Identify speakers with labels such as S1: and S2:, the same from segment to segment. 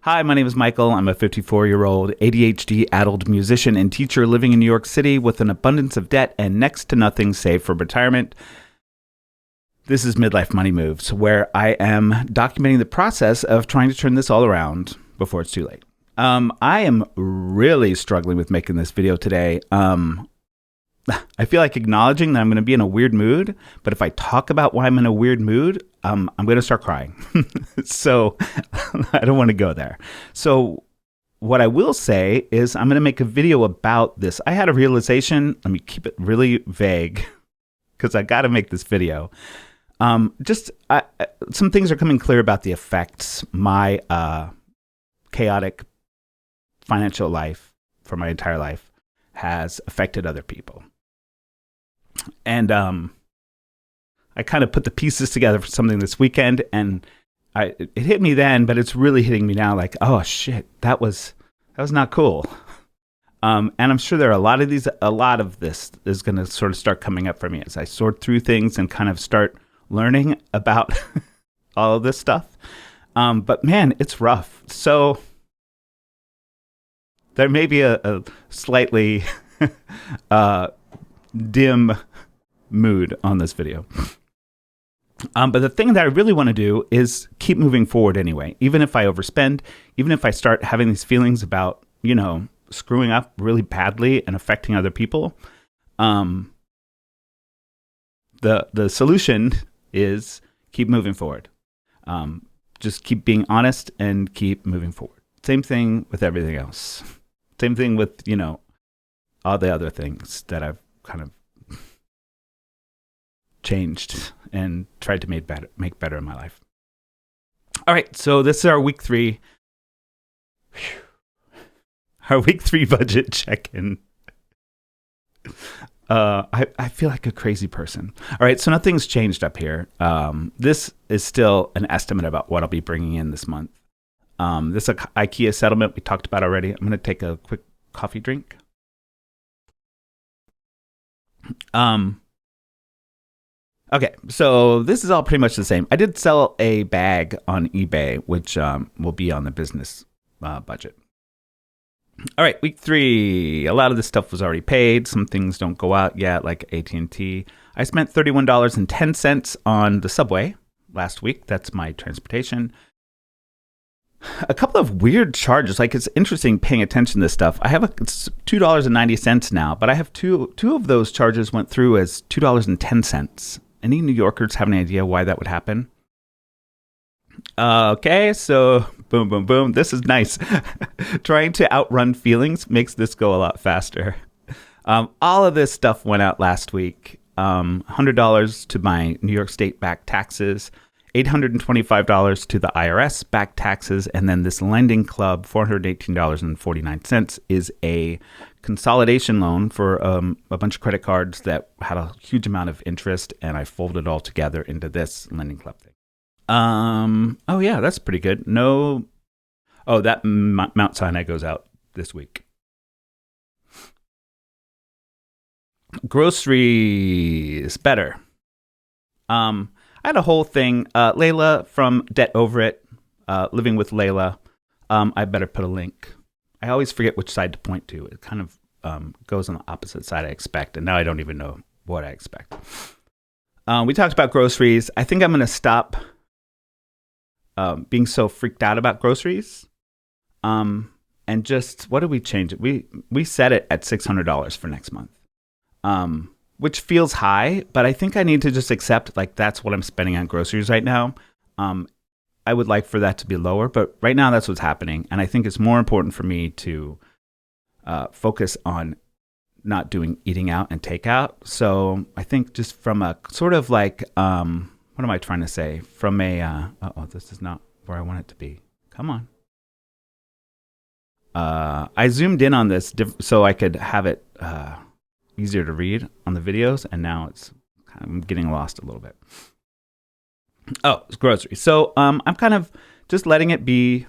S1: Hi, my name is Michael. I'm a 54-year-old ADHD addled musician and teacher living in New York City with an abundance of debt and next to nothing saved for retirement. This is Midlife Money Moves, where I am documenting the process of trying to turn this all around before it's too late. I am really struggling with making this video today. I feel like acknowledging that I'm going to be in a weird mood, but if I talk about why I'm in a weird mood, I'm going to start crying. So I don't want to go there. So what I will say is I'm going to make a video about this. I had a realization. Let me keep it really vague because I got to make this video. Some things are coming clear about the effects my chaotic financial life for my entire life has affected other people. And I kind of put the pieces together for something this weekend, and it hit me then, but it's really hitting me now. Like, oh shit, that was not cool. And I'm sure there are a lot of this is going to sort of start coming up for me as I sort through things and kind of start learning about all of this stuff. But man, it's rough. So there may be a slightly dim mood on this video. But the thing that I really want to do is keep moving forward anyway. Even if I overspend, even if I start having these feelings about, screwing up really badly and affecting other people, the solution is keep moving forward. Just keep being honest and keep moving forward. Same thing with everything else. Same thing with, all the other things that I've kind of changed and tried to make better in my life. All right, so this is our week 3. Our week 3 budget check-in. I feel like a crazy person. All right, so nothing's changed up here. This is still an estimate about what I'll be bringing in this month. This IKEA settlement we talked about already. I'm going to take a quick coffee drink. Okay, so this is all pretty much the same. I did sell a bag on eBay, which will be on the business budget. All right, week 3. A lot of this stuff was already paid. Some things don't go out yet, like AT&T. I spent $31.10 on the subway last week. That's my transportation. A couple of weird charges. Like, it's interesting paying attention to this stuff. It's $2.90 now, but I have two of those charges went through as $2.10. Any New Yorkers have any idea why that would happen? Okay, so boom, boom, boom. This is nice. Trying to outrun feelings makes this go a lot faster. All of this stuff went out last week. $100 to my New York State back taxes, $825 to the IRS back taxes, and then this lending club, $418.49, is a consolidation loan for a bunch of credit cards that had a huge amount of interest, and I folded all together into this lending club thing. Oh yeah, that's pretty good. That Mount Sinai goes out this week. Groceries, better. I had a whole thing. Layla from Debt Over It, Living with Layla. I better put a link. I always forget which side to point to. It kind of goes on the opposite side I expect, and now I don't even know what I expect. We talked about groceries. I think I'm going to stop being so freaked out about groceries. And just, what did we change it? We set it at $600 for next month, which feels high, but I think I need to just accept, like, that's what I'm spending on groceries right now. I would like for that to be lower, but right now that's what's happening. And I think it's more important for me to focus on not doing eating out and takeout. So I think just from a sort of like, what am I trying to say? From a, this is not where I want it to be. Come on. I zoomed in on this so I could have it easier to read on the videos, and now I'm getting lost a little bit. Oh, it's groceries. So I'm kind of just letting it be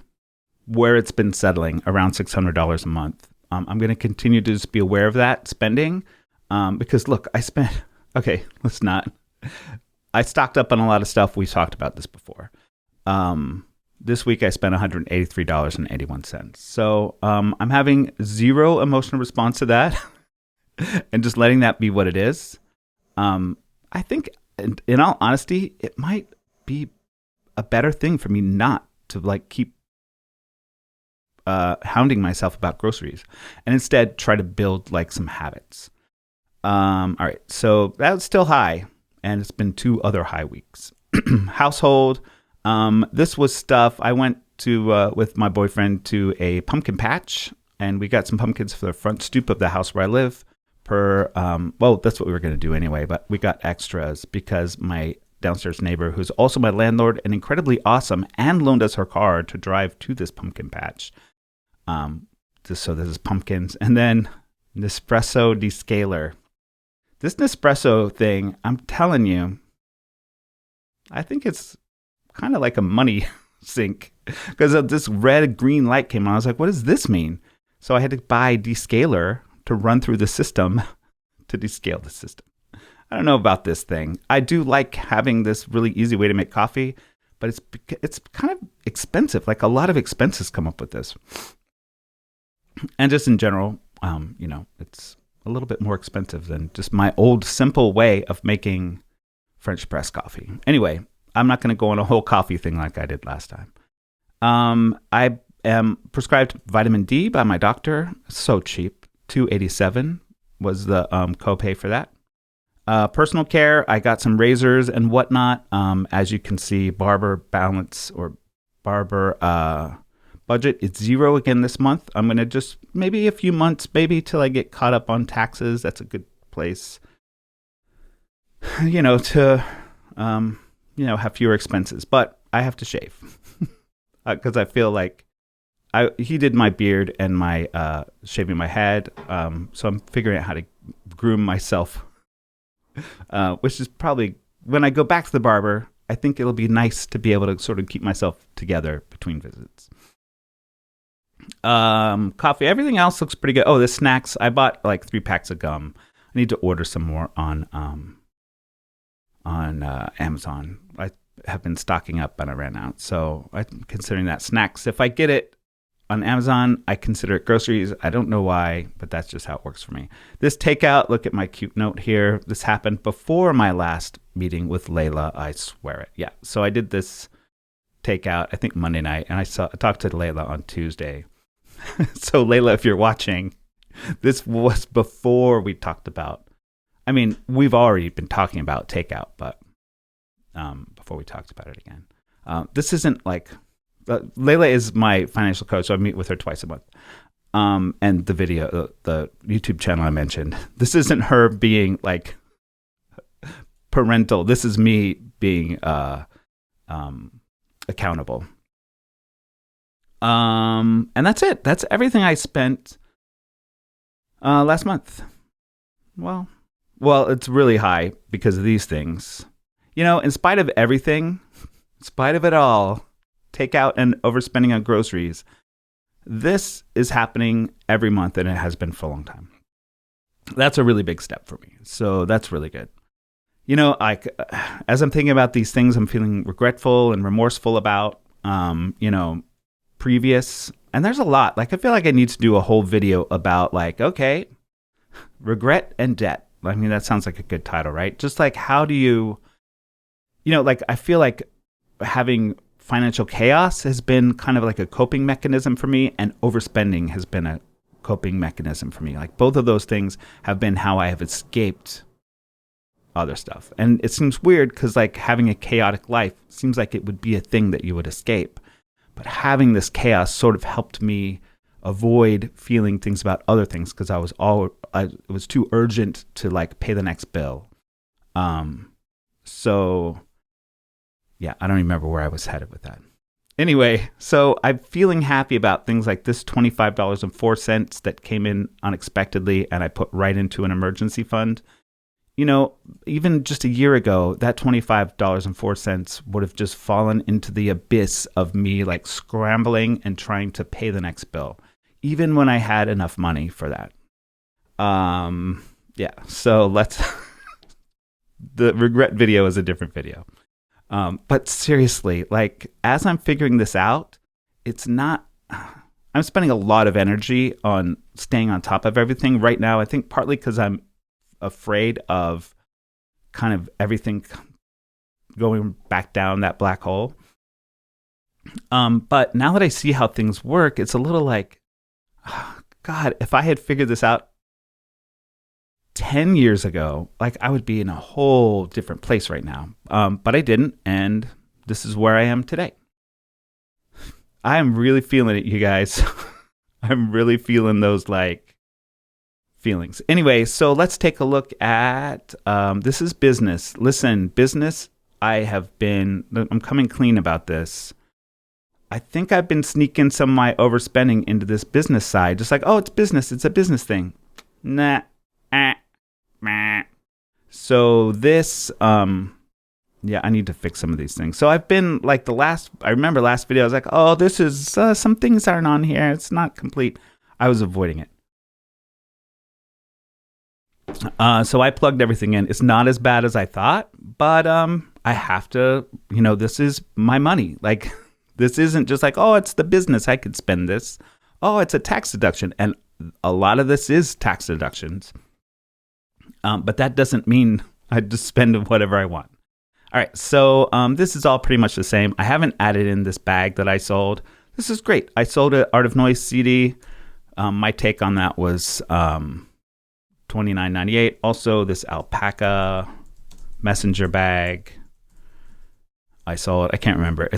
S1: where it's been settling, around $600 a month. I'm going to continue to just be aware of that spending because, look, I stocked up on a lot of stuff. We talked about this before. this week I spent $183.81. So I'm having zero emotional response to that and just letting that be what it is. I think, in all honesty, it might be a better thing for me not to like keep hounding myself about groceries and instead try to build like some habits. All right, so that's still high, and it's been 2 other high weeks. Household. This was stuff I went to with my boyfriend to a pumpkin patch, and we got some pumpkins for the front stoop of the house where I live. Well, that's what we were going to do anyway, but we got extras because my downstairs neighbor, who's also my landlord and incredibly awesome, and loaned us her car to drive to this pumpkin patch. So this is pumpkins, and then Nespresso descaler. This Nespresso thing, I'm telling you, I think it's kind of like a money sink because this red-green light came on. I was like, what does this mean? So I had to buy descaler to run through the system to descale the system. I don't know about this thing. I do like having this really easy way to make coffee, but it's kind of expensive. Like a lot of expenses come up with this. And just in general, it's a little bit more expensive than just my old simple way of making French press coffee. Anyway, I'm not going to go on a whole coffee thing like I did last time. I am prescribed vitamin D by my doctor. So cheap. $287 was the copay for that. Personal care, I got some razors and whatnot. As you can see, barber balance or barber budget, it's 0 again this month. I'm going to just maybe a few months, maybe till I get caught up on taxes. That's a good place, to, have fewer expenses. But I have to shave because I feel like he did my beard and my shaving my head. So I'm figuring out how to groom myself, which is probably when I go back to the barber, I think it'll be nice to be able to sort of keep myself together between visits. Coffee, everything else looks pretty good. Oh, the snacks, I bought like 3 packs of gum. I need to order some more on Amazon. I have been stocking up and I ran out. So I'm considering that snacks. If I get it on Amazon, I consider it groceries. I don't know why, but that's just how it works for me. This takeout, look at my cute note here. This happened before my last meeting with Layla. I swear it. Yeah. So I did this takeout, I think Monday night, and I talked to Layla on Tuesday. So Layla, if you're watching, this was before we talked about, we've already been talking about takeout, but before we talked about it again. This isn't like, Layla is my financial coach, so I meet with her twice a month. And the video, the YouTube channel I mentioned, this isn't her being like parental. This is me being accountable. And that's it. That's everything I spent last month. Well, it's really high because of these things. In spite of everything, in spite of it all, takeout and overspending on groceries, this is happening every month, and it has been for a long time. That's a really big step for me. So that's really good. As I'm thinking about these things, I'm feeling regretful and remorseful about, previous, and there's a lot. Like, I feel like I need to do a whole video about regret and debt. That sounds like a good title, right? Just like, how do you, I feel like having financial chaos has been kind of like a coping mechanism for me, and overspending has been a coping mechanism for me. Like, both of those things have been how I have escaped other stuff. And it seems weird because having a chaotic life seems like it would be a thing that you would escape. But having this chaos sort of helped me avoid feeling things about other things because it was too urgent to pay the next bill. So yeah, I don't remember where I was headed with that. Anyway, so I'm feeling happy about things like this $25.04 that came in unexpectedly and I put right into an emergency fund. Even just a year ago, that $25.04 would have just fallen into the abyss of me scrambling and trying to pay the next bill, even when I had enough money for that. Yeah, so the regret video is a different video. But seriously, like as I'm figuring this out, it's not. I'm spending a lot of energy on staying on top of everything right now. I think partly because I'm afraid of kind of everything going back down that black hole. But now that I see how things work, it's a little like, oh, God, if I had figured this out 10 years ago, like I would be in a whole different place right now. But I didn't, and this is where I am today. I am really feeling it, you guys. I'm really feeling those like feelings. Anyway, so let's take a look at this is business. Listen, business, I'm coming clean about this. I think I've been sneaking some of my overspending into this business side. Just like, oh, it's business. It's a business thing. Nah. So this, yeah, I need to fix some of these things. So I've been like I remember last video, I was like, oh, this is, some things aren't on here. It's not complete. I was avoiding it. So I plugged everything in. It's not as bad as I thought, but I have to, this is my money. Like, this isn't just like, oh, it's the business. I could spend this. Oh, it's a tax deduction. And a lot of this is tax deductions. But that doesn't mean I just spend whatever I want. All right, so this is all pretty much the same. I haven't added in this bag that I sold. This is great. I sold an Art of Noise CD. My take on that was $29.98. Also, this alpaca messenger bag. I sold. I can't remember.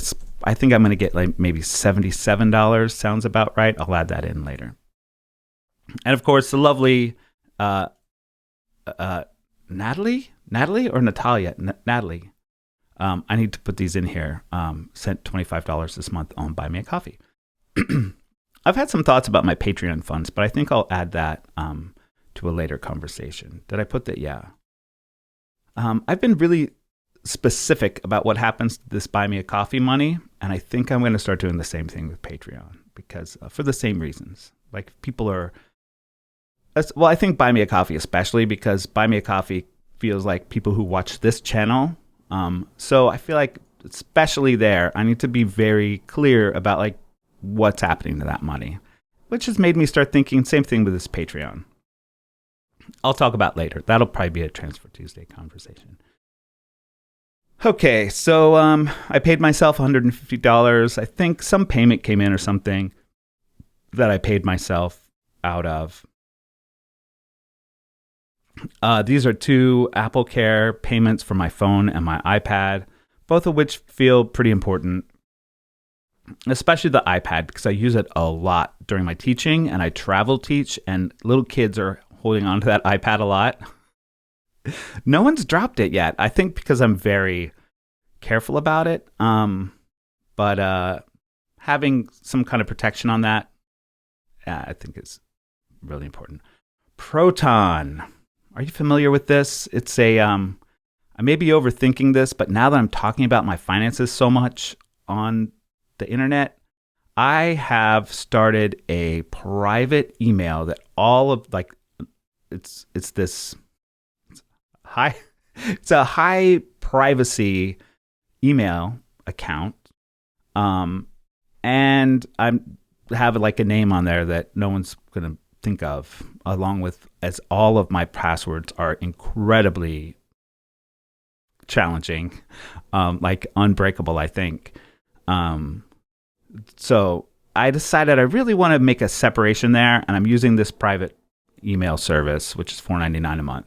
S1: I think I'm going to get like maybe $77. Sounds about right. I'll add that in later. And of course, the lovely Natalie or Natalia? Natalie. I need to put these in here. Sent $25 this month on Buy Me a Coffee. I've had some thoughts about my Patreon funds, but I think I'll add that to a later conversation. Did I put that? Yeah. I've been really specific about what happens to this Buy Me a Coffee money, and I think I'm going to start doing the same thing with Patreon because for the same reasons. Like people are, well, I think Buy Me a Coffee especially because Buy Me a Coffee feels like people who watch this channel. So I feel like especially there, I need to be very clear about like what's happening to that money, which has made me start thinking same thing with this Patreon. I'll talk about later. That'll probably be a Transfer Tuesday conversation. Okay, so I paid myself $150. I think some payment came in or something that I paid myself out of. These are 2 Apple Care payments for my phone and my iPad, both of which feel pretty important, especially the iPad because I use it a lot during my teaching and I travel teach and little kids are holding on to that iPad a lot. No one's dropped it yet. I think because I'm very careful about it. But having some kind of protection on that, I think is really important. Proton. Are you familiar with this? It's I may be overthinking this, but now that I'm talking about my finances so much on the internet, I have started a private email that all of like, it's a high privacy email account. And I have like a name on there that no one's going to think of, along with as all of my passwords are incredibly challenging, like unbreakable, I think. So I decided I really want to make a separation there, and I'm using this private email service, which is $4.99 a month.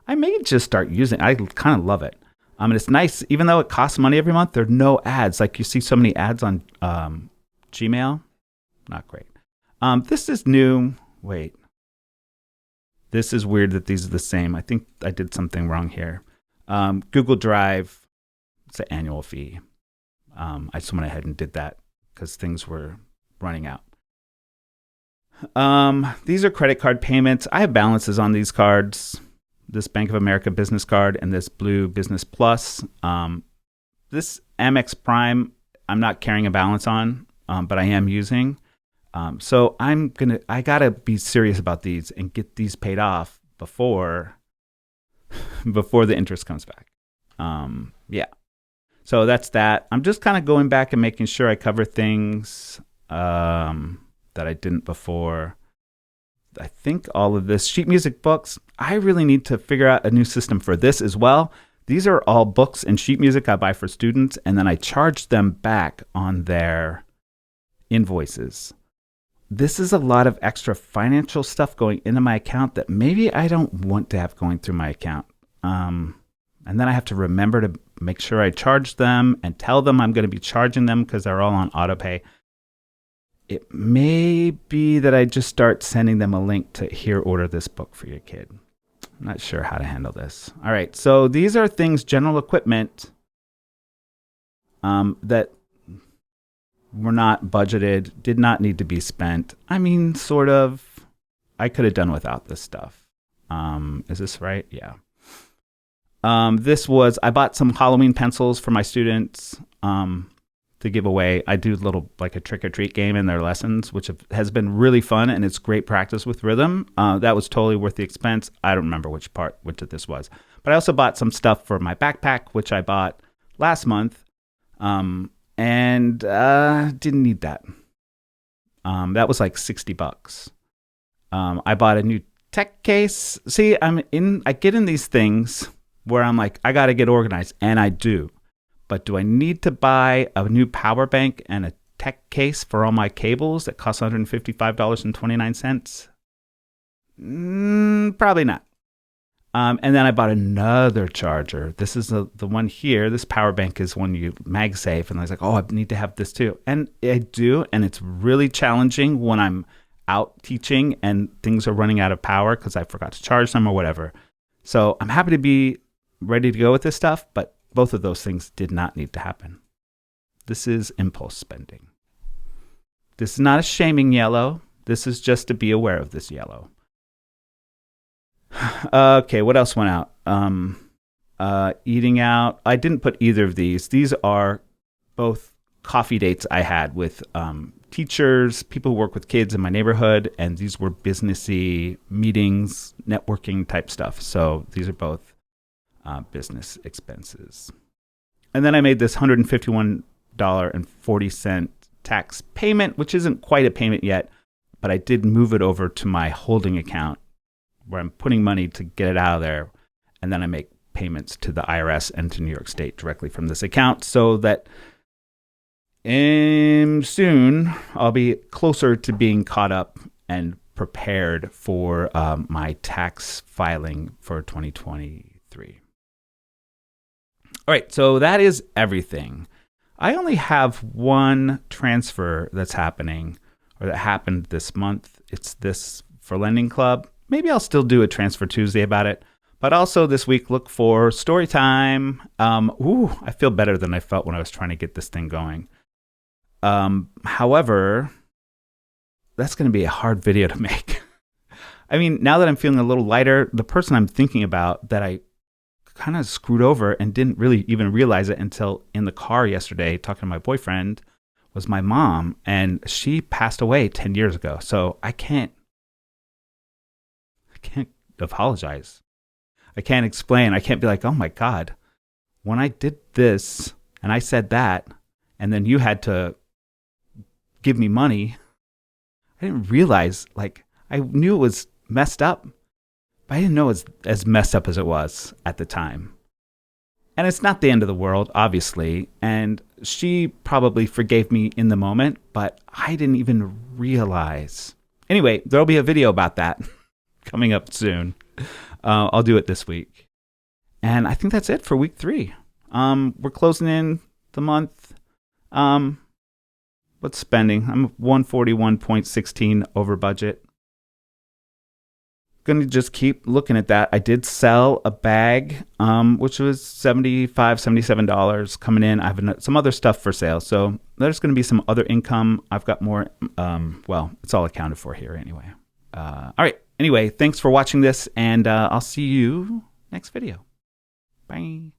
S1: I may just start using it. I kind of love it. And it's nice, even though it costs money every month, there are no ads. Like you see so many ads on Gmail. Not great. This is new. Wait. This is weird that these are the same. I think I did something wrong here. Google Drive, it's an annual fee. I just went ahead and did that because things were running out. These are credit card payments. I have balances on these cards. This Bank of America business card and this Blue Business Plus. This Amex Prime, I'm not carrying a balance on, but I am using. So I gotta be serious about these and get these paid off before the interest comes back. Yeah. So that's that. I'm just kind of going back and making sure I cover things that I didn't before. I think all of this sheet music books, I really need to figure out a new system for this as well. These are all books and sheet music I buy for students, and then I charge them back on their invoices. This is a lot of extra financial stuff going into my account that maybe I don't want to have going through my account. And then I have to remember to make sure I charge them and tell them I'm going to be charging them because they're all on autopay. It may be that I just start sending them a link to here, order this book for your kid. I'm not sure how to handle this. All right, so these are things, general equipment, that were not budgeted, did not need to be spent. I mean, sort of. I could have done without this stuff. Is this right? Yeah. I bought some Halloween pencils for my students to give away. I do a trick-or-treat game in their lessons, which has been really fun, and it's great practice with rhythm. That was totally worth the expense. I don't remember which of this was. But I also bought some stuff for my backpack, which I bought last month, and didn't need that. That was like $60. I bought a new tech case. See, I get in these things where I'm like, I got to get organized, and I do. But do I need to buy a new power bank and a tech case for all my cables that cost $155.29? Probably not. And then I bought another charger. This is the one here. This power bank is one you MagSafe. And I was like, oh, I need to have this too. And I do. And it's really challenging when I'm out teaching and things are running out of power because I forgot to charge them or whatever. So I'm happy to be ready to go with this stuff, but both of those things did not need to happen. This is impulse spending. This is not a shaming yellow. This is just to be aware of this yellow. Okay, what else went out? Eating out. I didn't put either of these. These are both coffee dates I had with teachers, people who work with kids in my neighborhood, and these were businessy meetings, networking type stuff. So these are both business expenses. And then I made this $151.40 tax payment, which isn't quite a payment yet, but I did move it over to my holding account where I'm putting money to get it out of there. And then I make payments to the IRS and to New York State directly from this account so that soon I'll be closer to being caught up and prepared for my tax filing for 2023. All right, so that is everything. I only have one transfer that's happening, or that happened this month. It's this for Lending Club. Maybe I'll still do a Transfer Tuesday about it. But also this week, look for story time. I feel better than I felt when I was trying to get this thing going. However, that's going to be a hard video to make. I mean, now that I'm feeling a little lighter, the person I'm thinking about that I kind of screwed over and didn't really even realize it until in the car yesterday talking to my boyfriend was my mom, and she passed away 10 years ago. So I can't apologize. I can't explain. I can't be like, oh my God, when I did this and I said that, and then you had to give me money, I didn't realize, I knew it was messed up, but I didn't know it was as messed up as it was at the time. And it's not the end of the world, obviously. And she probably forgave me in the moment, but I didn't even realize. Anyway, there'll be a video about that coming up soon. I'll do it this week. And I think that's it for week 3. We're closing in the month. What's spending? I'm 141.16 over budget. Going to just keep looking at that. I did sell a bag, which was $75, $77 coming in. I have some other stuff for sale. So there's going to be some other income. I've got more. It's all accounted for here anyway. All right. Anyway, thanks for watching this, and I'll see you next video. Bye.